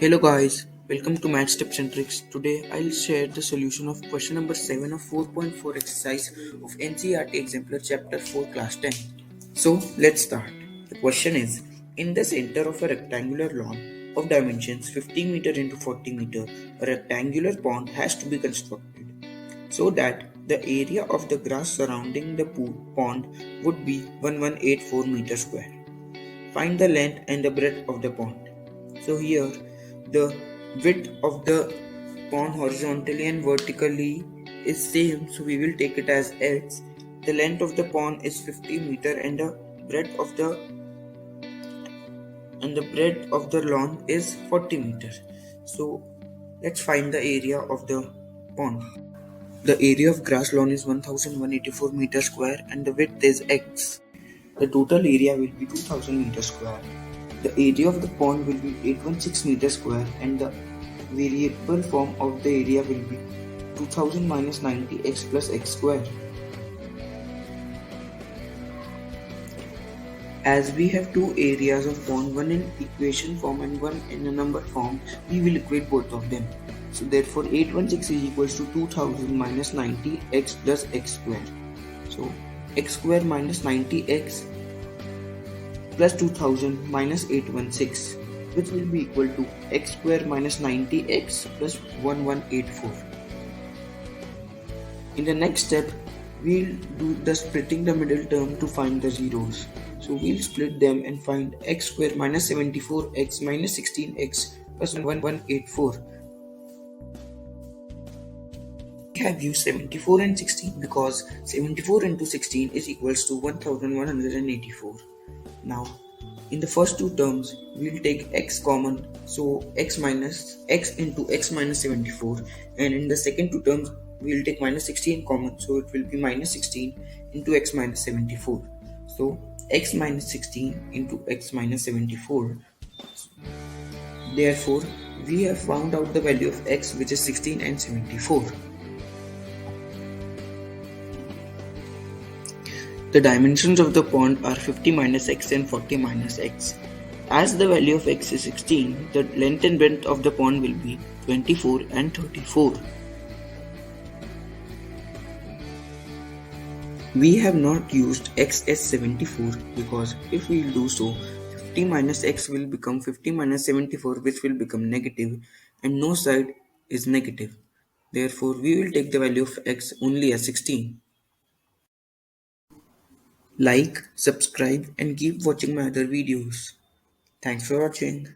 Hello guys, welcome to Maths Tips and Tricks. Today I'll share the solution of question number 7 of 4.4 exercise of NCERT Exemplar Chapter 4 Class 10. So let's start. The question is, in the center of a rectangular lawn of dimensions 50 meter into 40 meter, a rectangular pond has to be constructed so that the area of the grass surrounding the pond would be 1184 meter square. Find the length and the breadth of the pond. So here the width of the pond horizontally and vertically is same, so we will take it as x. The length of the pond is 50 meter and the breadth of the lawn is 40 meters. So let's find the area of the pond. The area of grass lawn is 1184 meters square and the width is x. The total area will be 2000 meters square. The area of the pond will be 816 meters square and the variable form of the area will be 2000 minus 90x plus x square. As we have two areas of pond, one in equation form and one in a number form, we will equate both of them. So therefore 816 is equals to 2000 minus 90x plus x square. So x square minus 90x plus 2000 minus 816, which will be equal to x square minus 90x plus 1184. In the next step, we'll do the splitting the middle term to find the zeros. So we'll split them and find x square minus 74x minus 16x plus 1184. We have used 74 and 16 because 74 into 16 is equals to 1184. Now, in the first two terms, we'll take x common, so x into x minus 74, and in the second two terms, we'll take minus 16 common, so it will be minus 16 into x minus 74. So x minus 16 into x minus 74. Therefore, we have found out the value of x, which is 16 and 74. The dimensions of the pond are 50 minus x and 40 minus x. As the value of x is 16, the length and breadth of the pond will be 24 and 34. We have not used x as 74 because if we do so, 50 minus x will become 50 minus 74, which will become negative, and no side is negative. Therefore, we will take the value of x only as 16. Like, subscribe and keep watching my other videos. Thanks for watching.